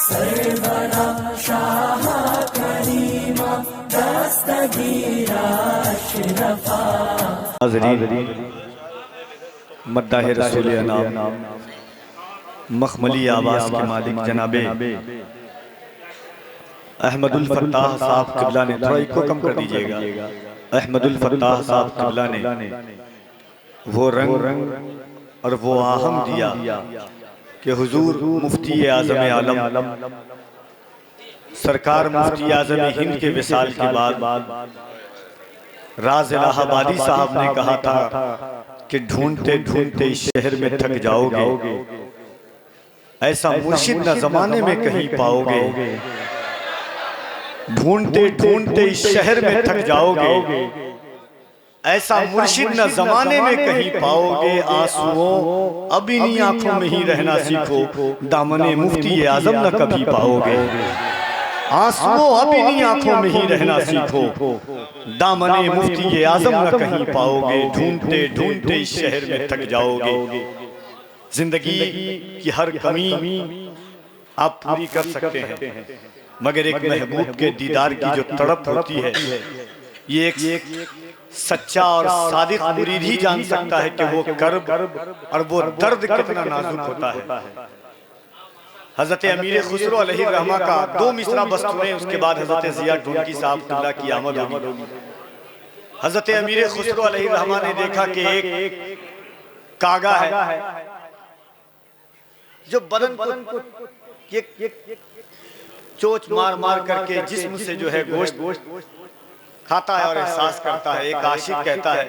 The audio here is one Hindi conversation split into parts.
सरवरा शाह करीमा दस्तगीरा अशरफा। मद्दाह रसूल अनाम मखमली आवाज़ के मालिक जनाबे अहमदुल फत्ताह साहब किबला ने, थोड़ा इको कम कर दीजिएगा, अहमदुल फत्ताह साहब किबला ने वो रंग और वो आहम दिया कि हुजूर मुफ्ती आज़म आलम सरकार मुफ्ती आज़म हिंद के विसाल के बाद राज इलाहाबादी साहब ने कहा था कि ढूंढते ढूंढते इस शहर में थक जाओगे, ऐसा मुर्शिद न जमाने में कहीं पाओगे। ढूंढते ढूंढते इस शहर में थक जाओगे, ऐसा मुर्शिद न जमाने में कहीं पाओगे। आंसुओं अब इन्हीं आंखों में ही रहना सीखो, दामने मुफ्ती आज़म न कभी पाओगे। आंसुओं अब इन्हीं आंखों में ही रहना सीखो, दामने मुफ्ती आज़म न कहीं पाओगे। ढूंढते ढूंढते इस शहर में थक जाओगे। जिंदगी की हर कमी आप पूरी कर सकते हैं, मगर एक महबूब के दीदार की जो तड़प होती है, ये एक सच्चा और सादिक मुरीद ही जान सकता है कि वो कर्ब और वो दर्द कितना नाजुक होता है। हजरत अमीर खुसरो अलैहि रहमा का 2 मिसरा बस सुने, उसके बाद हजरत जिया ढूंढकी साहब किबला की आमद होगी। हजरत अमीर खुसरो अलैहि रहमा ने देखा कि एक कागा है जो बदन को चोच मार मार करके जिस्म से जो है गोश्त खाता है और एहसास करता है। एक आशिक कहता है,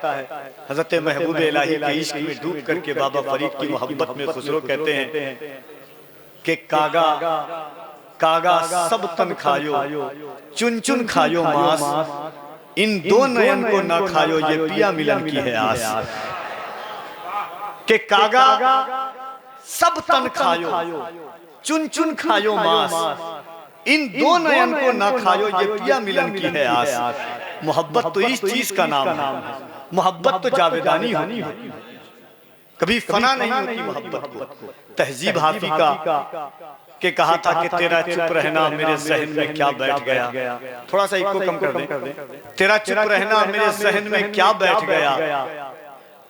हजरत महबूब इलाही के इश्क में डूब करके बाबा फरीद की मोहब्बत में खुसरो कहते हैं कि कागा कागा सब तन खायो, चुन चुन खायो मांस, इन 2 नयन को ना खायो, ये पिया मिलन की है आस। कि कागा सब तन खायो, चुन चुन खायो मांस, इन 2 नयन को ना खायो, ये पिया मिलन की है आस। मोहब्बत तो इस चीज का नाम है, मोहब्बत तो जावेदानी होती है, कभी फना नहीं होती मोहब्बत को। तहजीब हाफी का के कहा था कि तेरा चुप रहना मेरे जहन में क्या बैठ गया। थोड़ा सा इको कम कर दें। तेरा चुप रहना मेरे जहन में क्या बैठ गया,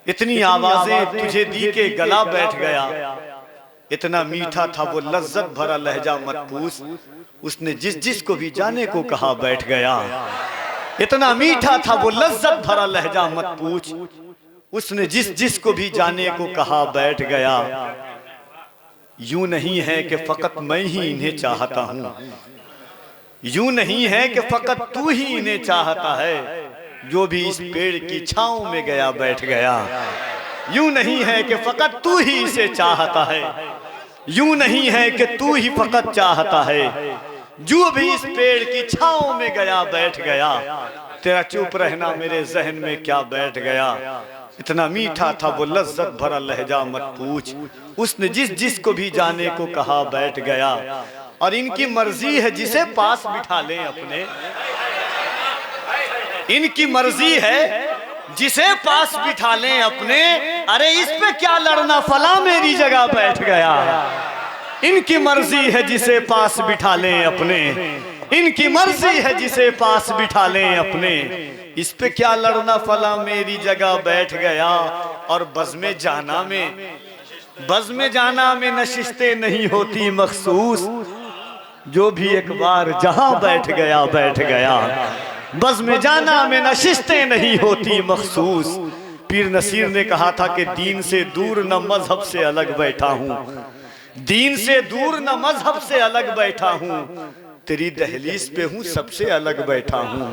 इतनी आवाजें तुझे दी के गला बैठ गया। इतना मीठा था वो लज्जत भरा लहजा मत पूछ, उसने जिस जिस को भी जाने को कहा बैठ गया। इतना मीठा था वो लज्जत भरा लहजा मत पूछ, उसने जिस जिस को भी जाने को कहा बैठ गया। यूं नहीं है कि फकत मैं ही इन्हें चाहता हूं, यूं नहीं है कि फकत तू ही इन्हें चाहता है, जो भी इस पेड़ की छांव में गया बैठ गया। यूं नहीं है कि फकत तू ही इसे चाहता है, यूं नहीं है कि तू ही फकत चाहता है, जो भी इस पेड़ की छांव में गया बैठ गया। तेरा चुप रहना मेरे जहन में क्या बैठ गया, इतना मीठा था वो लज्जत भरा लहजा मत पूछ, उसने जिस जिस को भी जाने को कहा बैठ गया। और इनकी मर्जी है जिसे पास बिठा लें अपने, इनकी मर्जी है जिसे पास बिठा लें अपने। अरे इस पे क्या लड़ना, फला मेरी जगह बैठ गया। इनकी मर्जी है जिसे पास बिठा लें अपने, इनकी मर्जी है जिसे पास बिठा लें अपने। इस पे क्या लड़ना, फला मेरी जगह बैठ गया। और बज़्म जाना में नशिस्तें नहीं होती मखसूस, जो भी एक बार जहां बैठ गया बैठ गया। बज़्म जाना में नशिस्तें नहीं होती मखसूस। पीर नसीर ने कहा था कि दीन से दूर न मजहब से अलग बैठा हूँ, दीन से दूर न मजहब से अलग बैठा हूँ, तेरी दहलीज पे हूँ सबसे अलग बैठा हूँ।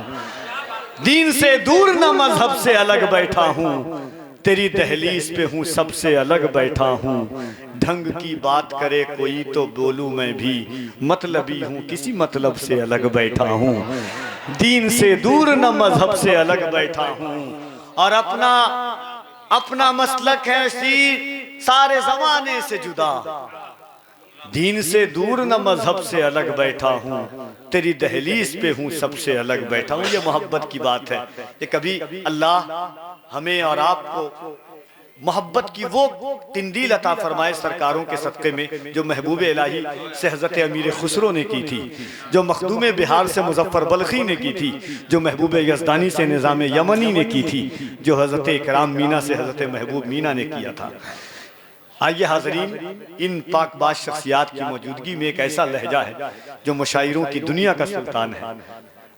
दीन से दूर न मजहब से अलग बैठा हूँ, तेरी दहलीज पे हूँ सबसे अलग बैठा हूँ। ढंग की बात करे कोई तो बोलूं मैं भी, मतलबी हूँ किसी मतलब से अलग बैठा हूँ। दीन से दूर न मजहब से अलग बैठा हूँ, और अपना मसलक है सारे जमाने से जुदा। दीन से दूर न मजहब से अलग बैठा हूँ, तेरी दहलीज पे हूँ सबसे अलग बैठा हूँ। ये मोहब्बत की बात है। ये कभी अल्लाह हमें और आपको मोहब्बत की वो तिंदील अता फरमाए सरकारों के सदक़े में जो महबूब इलाही से हज़रत अमीर खुसरो ने की थी, जो मखदूम बिहार से मुज़फ़्फ़र बल्खी ने की थी, जो महबूब यज़दानी से निज़ाम यमनी ने की थी, जो हज़रत इकराम मीना से हज़रत महबूब मीना ने किया था। आइए हाज़रीन, इन पाकबाज़ शख्सियात की मौजूदगी में एक ऐसा लहजा है जो मुशायरों की दुनिया का सुल्तान है।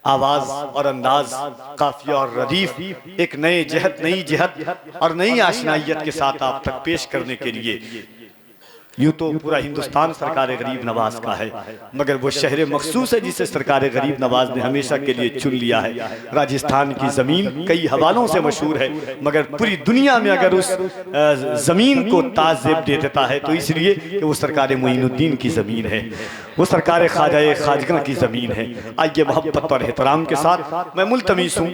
आवाज़ और अंदाज, काफिया और रदीफ एक नए जहत, नई जहत और नई आशनाइयत के साथ आप तक पेश करने के लिए, यूँ तो पूरा हिंदुस्तान सरकार गरीब नवाज का है, मगर वो शहर मखसूस है जिसे सरकार गरीब नवाज ने हमेशा के लिए चुन लिया है। राजस्थान की ज़मीन कई हवालों से मशहूर है, मगर पूरी दुनिया में अगर उस ज़मीन को ताज़ेब दे देता है तो इसलिए कि वो सरकार मोइनुद्दीन की ज़मीन है, वो सरकार ख्वाजा खाजगा की ज़मीन है। आइए मोहब्बत और एहतराम के साथ मैं मुल्तमीस हूँ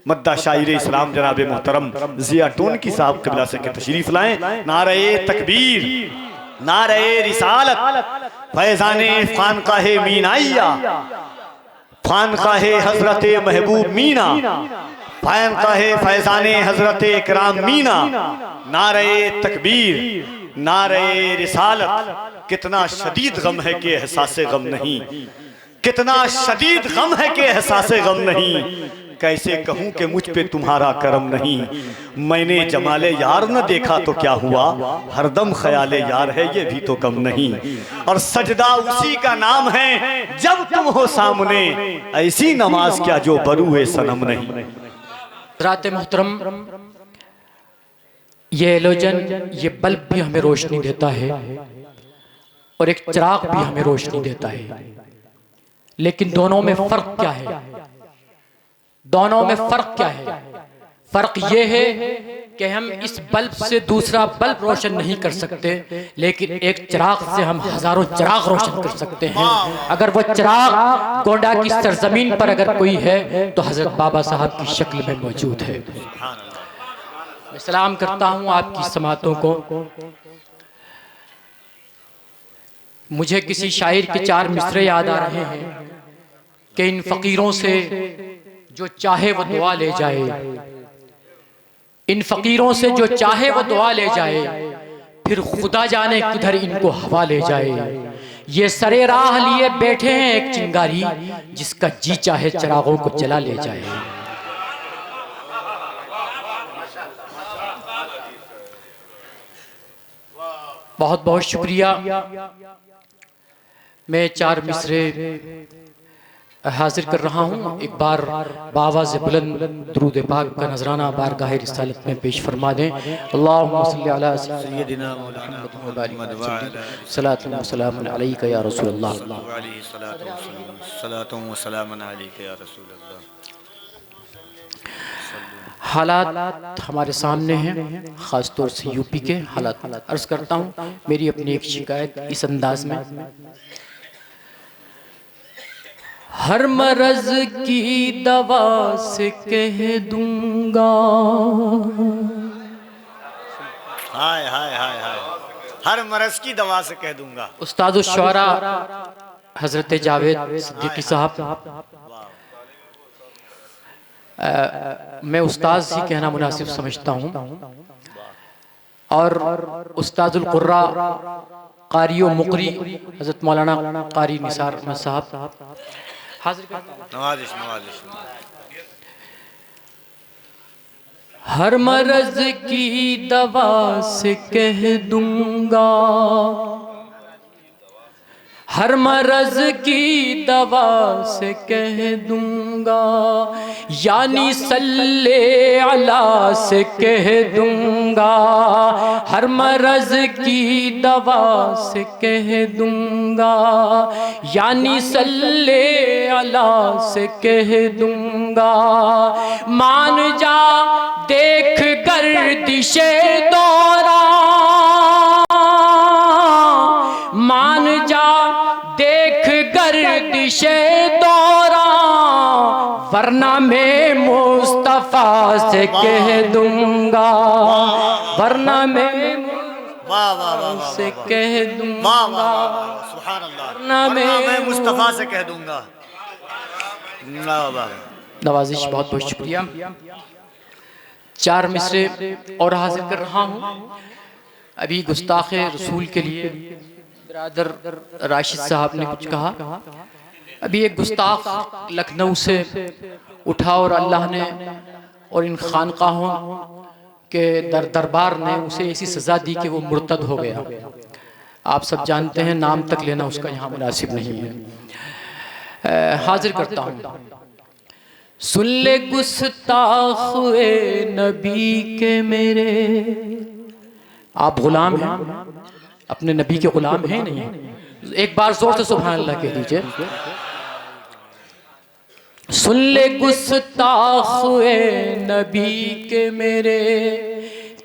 मद्दा शायर इस्लाम जनाब मोहतरम ज़िया टोनकी साहब क़िबला से के तशरीफ़ लाएँ। नारे तकबीर, नारे रिसालत, फैज़ाने खानकाहे मीनाइया, खानकाहे हज़रत महबूब मीना, खानकाहे फैज़ाने हज़रत इकराम मीना। नारे तकबीर, नारे रिसालत। कितना शदीद गम है कि एहसासे गम नहीं, कितना शदीद गम है कि एहसासे गम नहीं। कैसे कहूँ कि मुझ पे तुम्हारा करम नहीं, मैंने जमाले यार न देखा तो क्या हुआ, हरदम ख़याले यार है ये भी तो कम नहीं। और सजदा उसी का नाम है जब तुम हो सामने, ऐसी नमाज क्या जो बरूए सनम नहीं। हज़रात मोहतरम, ये एलोजन, ये बल्ब भी हमें रोशनी देता है और एक चिराग भी हमें रोशनी देता है, लेकिन दोनों में फ़र्क क्या है? दोनों में फ़र्क क्या है? फ़र्क ये है कि हम इस बल्ब से दूसरा बल्ब रोशन नहीं कर सकते, लेकिन एक चिराग से हम हज़ारों चिराग रोशन कर सकते हैं। अगर वो चिराग गोंडा की सरजमीन पर अगर कोई है तो हज़रत बाबा साहब की शक्ल में मौजूद है। मैं सलाम करता हूँ आपकी समातों को। मुझे किसी शायर के 4 मिसरे याद आ रहे हैं कि इन फ़कीरों से जो चाहे वो दुआ ले जाए, इन फ़कीरों से जो चाहे वो दुआ ले जाए, फिर खुदा जाने किधर इनको हवा ले जाए। ये सरे राह लिए बैठे हैं एक चिंगारी, जिसका जी चाहे चिरागों को जला ले जाए। बहुत बहुत शुक्रिया। मैं 4 मिसरे हाजिर कर रहा हूँ। एक बार बावाज़ बुलंद दुरूद पाक का नजराना बारगाह रिसालत में पेश फरमा दें। अल्लाहुम्मा सल्ली अला सय्यदिना मुहम्मद व बारिक वसल्लम, सलातुन व सलामुन अलैका या रसूलल्लाह। हालात हमारे सामने हैं, ख़ास तौर से यूपी के हालात। अर्ज़ करता हूँ मेरी अपनी एक शिकायत इस अंदाज में। हर मरज की दवा से कह दूंगा, हाय हाय हाय हाय, हर मरज की दवा से कह दूंगा। उस्ताद शुअरा हजरत जावेद सिद्दीकी साहब, मैं उस्ताद ही कहना मुनासिब समझता हूँ, और उस्तादुल कुर्रा कारी व मुकरी हजरत मौलाना कारी निसार अहमद साहब हाजिर नवाजिश। हर मरज की दवा से कह दूंगा, हर मरज की दवा से कह दूंगा, यानी सल्ले अला से कह दूंगा। हर मरज की दवा से कह दूंगा, यानी सल्ले अला से कह दूंगा। मान जा देख गर्दिशे दौरा, मान जा देख गर्दिशे दौरा, वरना मैं मुस्तफा से कह दूंगा, वरना मैं मुस्तफा से कह दूंगा, वरना मैं मुस्तफा से कह दूंगा। नवाजिश बहुत बहुत शुक्रिया। 4 मिसरे और हाजिर कर रहा हूँ। अभी गुस्ताख रसूल के लिए बिरादर राशिद साहब ने कुछ कहा। अभी एक गुस्ताख लखनऊ से उठा और अल्लाह ने और इन खानकाहों के दरबार ने उसे ऐसी सज़ा दी कि वो मुर्तद हो गया। आप सब जानते हैं, नाम तक लेना उसका यहाँ मुनासिब नहीं है। हाजिर करता हूँ। सुन ले गुस्ताख नबी के मेरे, आप गुलाम हैं, अपने नबी के गुलाम हैं नहीं? एक बार जोर से सुभान अल्लाह कह दीजिए। सुन ले गुस्ताख नबी के मेरे,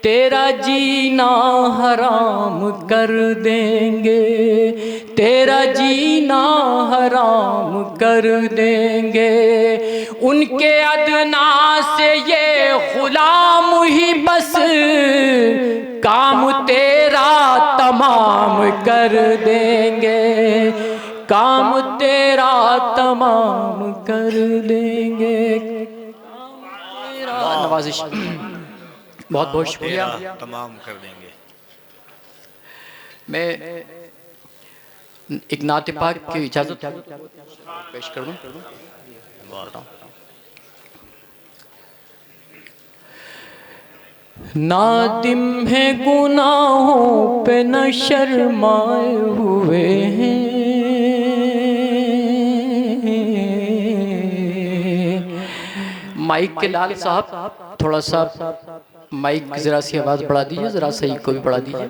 तेरा जीना हराम कर देंगे, तेरा जीना हराम कर देंगे। उनके अदना से ये गुलाम ही बस काम तेरा तमाम कर देंगे, काम तेरा तमाम कर देंगे। नवाजिश बहुत बहुत शुक्रिया, तमाम कर देंगे। मैं एक नात पाक की इजाजत पेश कर दूं। नादिम है गुनाहों पे न शर्माए हुए हैं, माइक के लाल साहब थोड़ा सा माइक जरा सी आवाज बढ़ा दीजिए, जरा सही को भी बढ़ा दीजिए।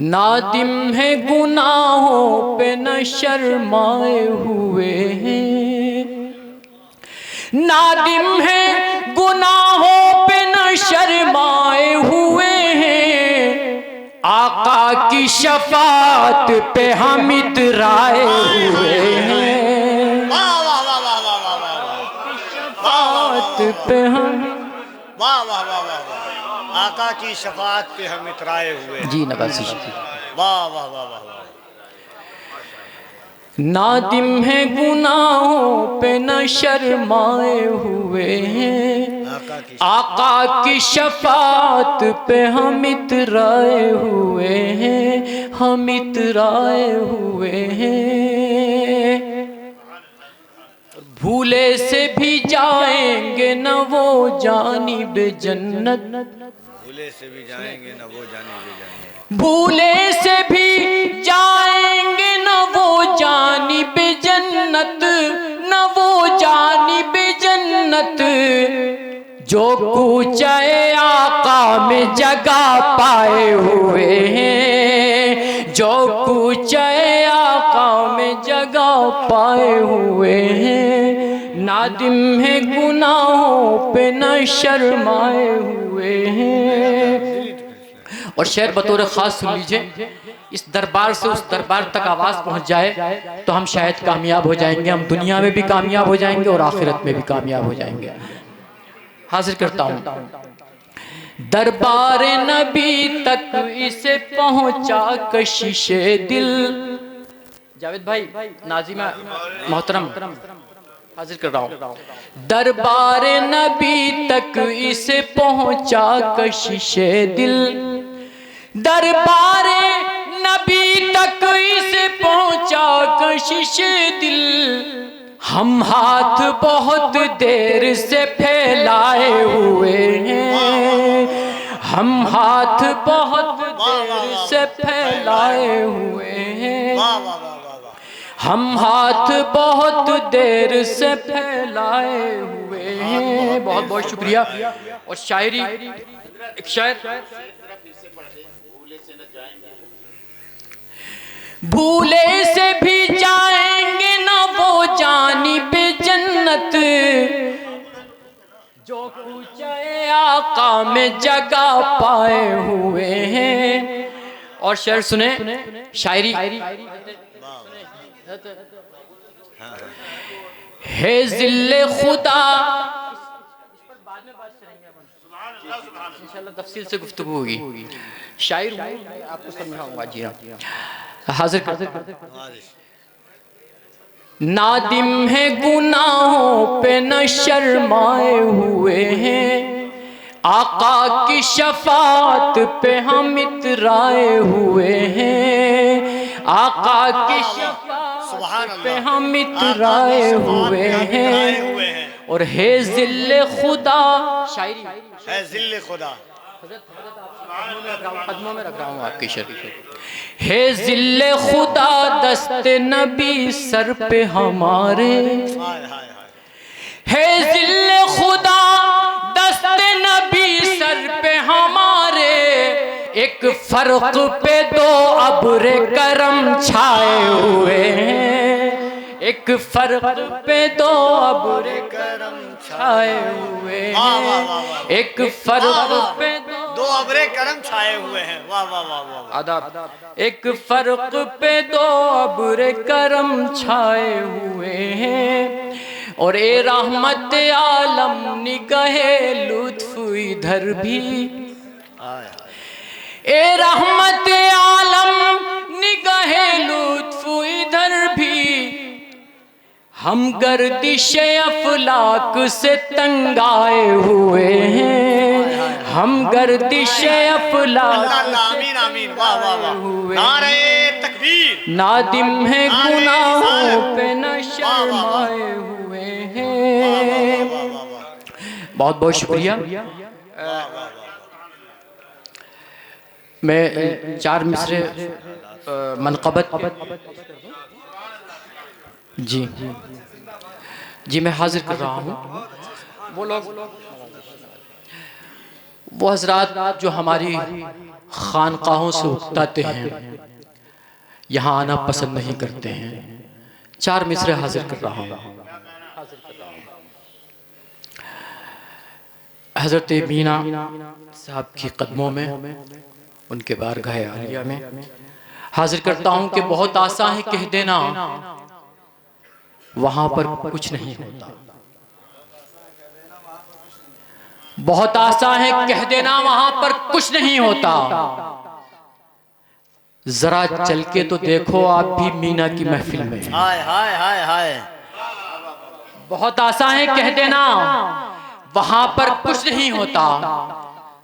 नादिम है गुनाहों पे न शर्माए हुए हैं, नादिम है गुनाहों पे न शर्माए हुए हैं। आका की शफात पे हम इतराए हुए हैं, पे हम वाह वाह वाह वाह, आका की शफात पे हम इतराए हुए जी नवाज़ी। वाह वाह वाह वाह। नादिम है गुनाहों पे न शर्माए हुए हैं, आका की शफात पे हम इतराए हुए हैं, हम इतराए हुए हैं। भूले से भी जाएंगे न वो जानिब जन्नत, भूले से भी जाएंगे न वो जानिब जन्नत, भूले से भी जाएंगे न वो जानिब जन्नत, न वो जानिब जन्नत। जो कूचे आका में जगह पाए हुए हैं, जो कूचे आका में जगह पाए हुए हैं। नादिम है गुनाहों पे न शर्माए हुए हैं। और शेर बतौर खास सुन लीजिए, इस दरबार से उस दरबार तक आवाज़ पहुंच जाए तो हम शायद कामयाब हो जाएंगे, हम दुनिया में भी कामयाब हो जाएंगे और आखिरत में भी कामयाब हो जाएंगे। हाजिर करता हूँ। दरबार नबी तक इसे पहुंचा कशिशे दिल। जावेद भाई, नाजिमा मोहतरम, हाजिर कर रहा हूँ। दरबार नबी तक इसे पहुंचा कशिशे दिल, दरबार नबी तक इसे पहुंचा कशिशे दिल। हम हाथ बहुत देर से फैलाए हुए हैं, हम हाथ बहुत देर से फैलाए हुए हैं, हम हाथ बहुत देर से फैलाए हुए हैं। बहुत बहुत शुक्रिया। और शायरी, एक शायर, भूले से भी जाएंगे ना वो जानिब जन्नत, जो कूचे आका में जगह पाए हुए हैं। और शेर सुने, शायरी है जिल्ले खुदा, इंशाल्लाह तफसील से गुफ्तगू होगी। शायर आपको समझाऊंगा। जी हाँ, हाजिर कर। नादिम है गुनाहों पे न शर्माए हुए हैं, आका की शफात पे हम इतराए हुए हैं, आका की शफात पे हम इतराए हुए हैं। और है जिल्ले खुदा, शायरी है जिल्ले खुदा, कदमों में रख रहा हूँ आपकी शरीफ। है जिल्ले खुदा दस्ते नबी सर पे हमारे, है जिल्ले खुदा दस्ते नबी सर पे हमारे, एक फर्क पे दो अब्र करम छाए हुए हैं, एक फर्क पे दो अब्र करम छाए हुए हैं, एक फर्क पे दो अब्र करम छाए हुए हैं। वाह वाह वाह वाह आदाब। एक फर्क पे दो अब्र करम छाए हुए हैं, और ए रहमत आलम निगाहे लुत्फ इधर भी, ए रहमत आलम निगाहे लुत्फ इधर भी, हम गर्दिश अफलाक से तंग आए हुए हैं, हम गर्दिश अफलाक से तंग हुए हैं, नादिम है गुनाहों पे न शर्माए हुए हैं। बहुत बहुत शुक्रिया। मैं 4 मिसरे मनक़बत जी मैं हाजिर कर रहा हूँ। वो लोग, वो हजरात जो हमारी खानकाहों से उकताते हैं, यहाँ आना पसंद नहीं करते हैं, 4 मिसरे हाजिर कर रहा हूँ। हजरत मीना साहब की कदमों में, उनके बारगाह आलिया में हाजिर करता हूँ कि बहुत आसान है कह देना वहां पर कुछ नहीं होता, बहुत आसान है कह देना वहां पर कुछ नहीं होता, जरा चल के तो देखो आप भी मीना की महफिल में। हाय हाय हाय हाय। बहुत आसान है कह देना वहां पर कुछ नहीं होता,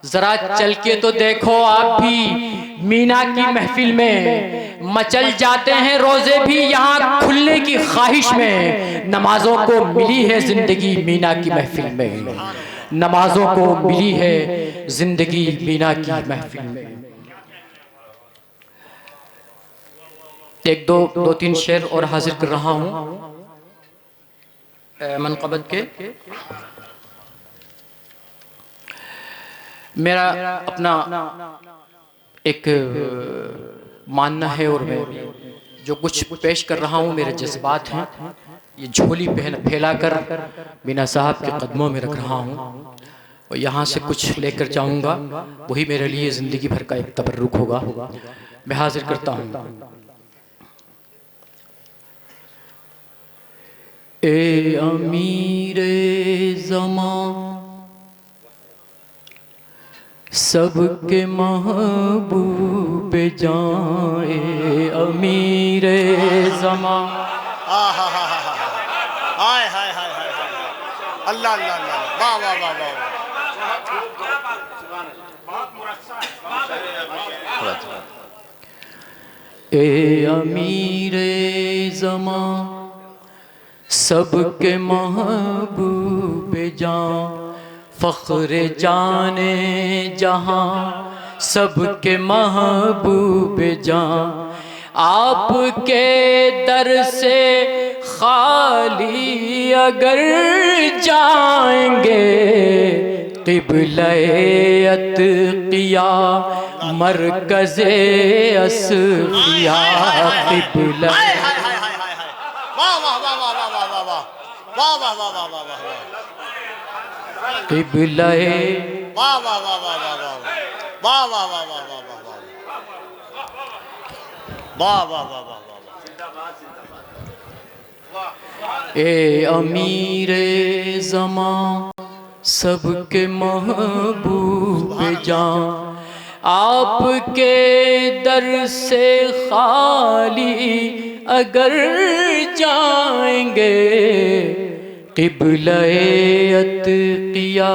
जरा चल के तो देखो आप भी मीना की महफिल में। मचल जाते हैं रोजे भी यहाँ खुलने की ख्वाहिश में, नमाजों को मिली है जिंदगी मीना की महफिल में, नमाजों को मिली है जिंदगी मीना की महफिल में। एक दो तीन शेर और हाजिर कर रहा हूँ मनक़बत के। मेरा अपना एक मानना है और मैं जो कुछ पेश कर रहा हूँ मेरे जज्बात हैं, ये झोली फैलाकर मीना साहब के कदमों में रख रहा हूँ और यहाँ से कुछ लेकर जाऊँगा, वही मेरे लिए ज़िंदगी भर का एक तबर्रुक होगा। मैं हाजिर करता हूँ। ए अमीरे ज़मां सबके महबूब जाए, अमीरे ज़मां। हाय हाय हाय हाय अल्लाह अल्लाह अल्लाह, वाह वाह वाह वाह। ए अमीरे ज़मां सबके महबूब जान, फ़ख्र जाने जहाँ सबके महबूब जान, आपके दर से खाली अगर जाएंगे, क़िबले अत्क़िया मरकज़े अस्फ़िया, क़िबला क़िबले ए अमीरे ज़मां सबके महबूब जान, आपके दर से खाली अगर जाएंगे। क़िबला-ए अत्क़िया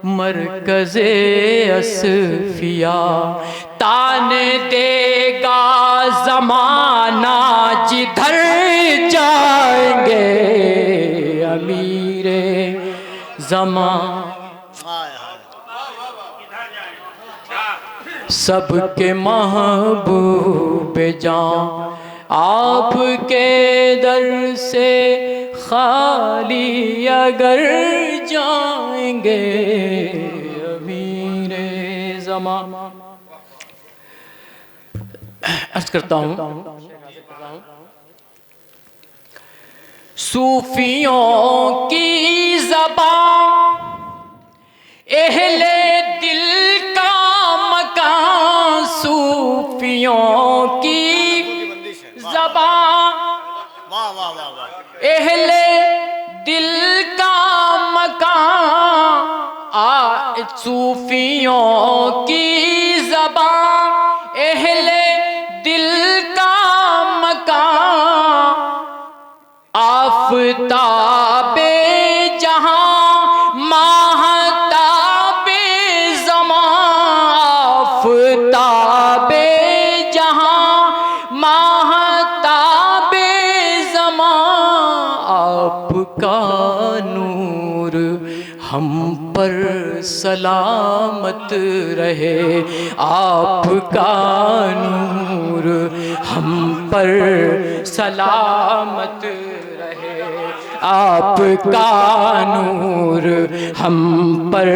मरकज़े असफ़िया, ताने देगा ज़माना जिधर जाएंगे। अमीरे ज़मां सबके महबूब जान, आपके दर से खाली अगर जाएंगे। अमीरे ज़मां अर्ज़ करता हूँ, सूफियों की ज़बान अहले दिल का मकान, सूफियों की ज़बान अहले दिल का मकान, सूफियों की ज़बान अहले दिल का मकान। आफ़ताबे जहां माहताबे ज़मां, आफ़ताबे जहां माहताबे ज़मां, आपका नूर हम पर सलामत रहे। आपका नूर हम पर सलामत रहे। आपका नूर हम पर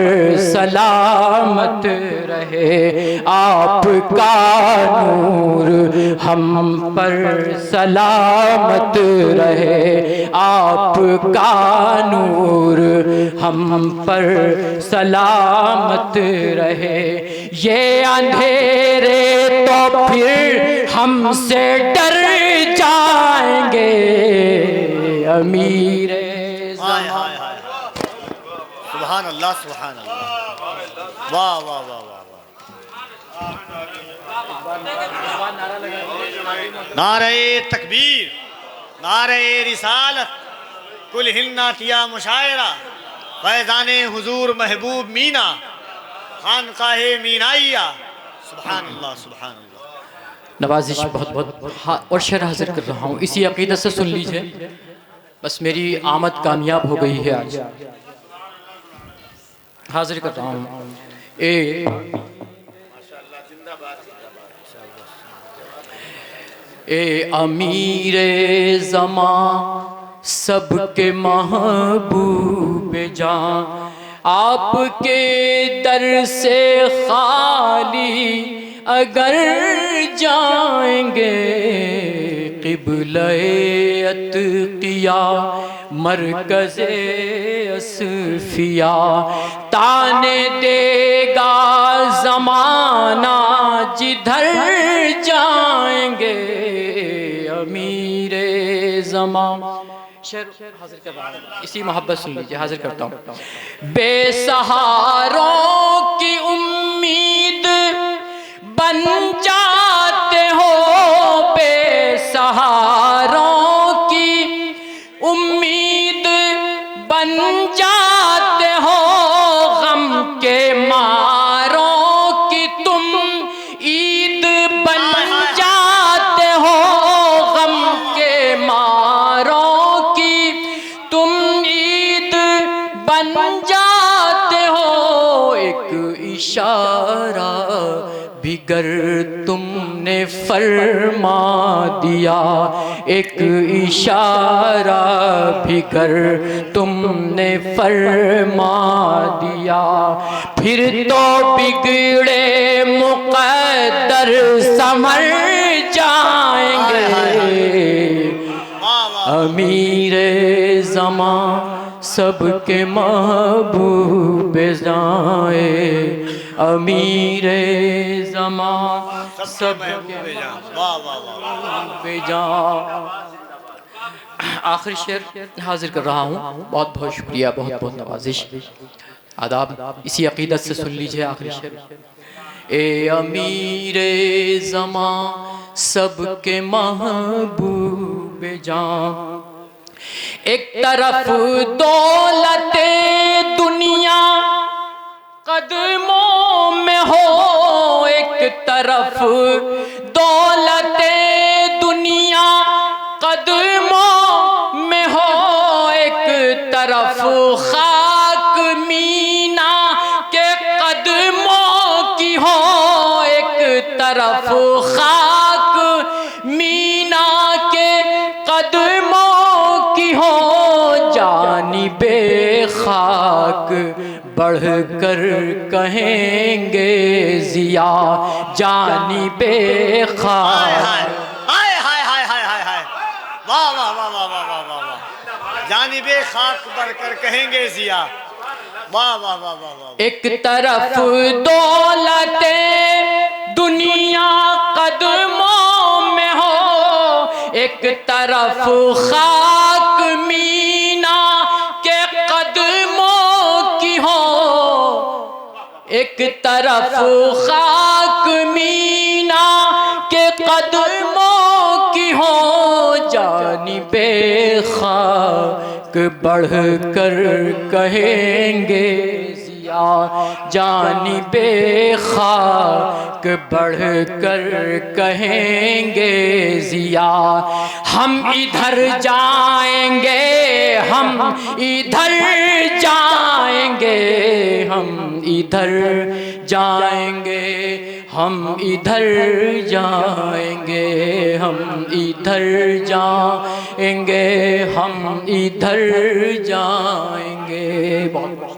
सलामत रहे। आपका नूर हम पर सलामत रहे। आपका नूर हम पर सलामत रहे। ये अंधेरे तो फिर हमसे डर जाएंगे। अमीरे सुभान अल्लाह, सुभान अल्लाह, वाह वाह वाह वाह। नारे तकबीर, नारे रिसालत, कुल हिन्ना किया मुशायरा, फैज़ाने हुजूर महबूब मीना, खानकाहे मीनाइया। सुभान अल्लाह, सुभान अल्लाह। नवाजिश बहुत बहुत और शेर हाजिर कर रहा हूँ, इसी अकीदत से सुन लीजिए। बस मेरी आमद कामयाब हो गई है आज, हाजिर कर रहा हूँ। ए अमीरे ज़मां सबके महबूब जान, आपके दर से खाली अगर जाएंगे। क़िबला-ए अत्क़िया मरकज़े असफ़िया, ताने देगा ज़माना जिधर जाएंगे। अमीरे ज़मां शेर हाजिर कर रहा हूँ, इसी मोहब्बत सुन लीजिए, हाजिर करता हूँ। बेसहारों की उम्मीद बन जाते हो, बेसहारों की उम्मीद बन जाते हो, गम के मारों की तुम ईद बन जाते हो, गम के मारों की तुम ईद बन जाते हो। एक इशारा बिगर तुमने फरमा दिया, एक इशारा बिगर तुमने फरमा दिया, फिर तो बिगड़े मुक़द्दर संवर जाएंगे। अमीरे ज़मां सबके महबूब जाए। अमीरे ज़मां सबके महबूब जाए। आखिरी शेर हाजिर कर रहा हूँ, बहुत बहुत शुक्रिया, बहुत बहुत नवाजिश, आदाब। इसी अकीदत से सुन लीजिए आखिरी शेर। ए अमीरे ज़मां सबके महबूब जान। एक तरफ दौलते दुनिया कदमों में हो, एक तरफ दौलते दुनिया कदमों में हो, एक तरफ खाक मीना के कदमों की हो, एक तरफ खाक मीना के कदमों की हो। जानिबे खाक बढ़कर कहेंगे जिया, जानिबे खाक। हाय हाय हाय हाय हाय हाय, वाह वाह वाह वाह वाह वाह वाह वाह, जानिबे खाक बढ़कर कहेंगे जिया, वाह वाह वाह वाह वाह। एक तरफ दौलते दुनिया कदमों में हो, एक तरफ खाक मीना के कदमों की हो, एक तरफ खाक मीना के कदमों की हो। जानिबे खाक बढ़कर कहेंगे जिया, जानिबे खाक बढ़कर कहेंगे जिया। हम इधर जाएंगे, हम इधर जाएंगे, हम इधर जाएंगे, हम इधर जाएंगे, हम इधर जाएंगे, हम इधर जाएंगे। बहुत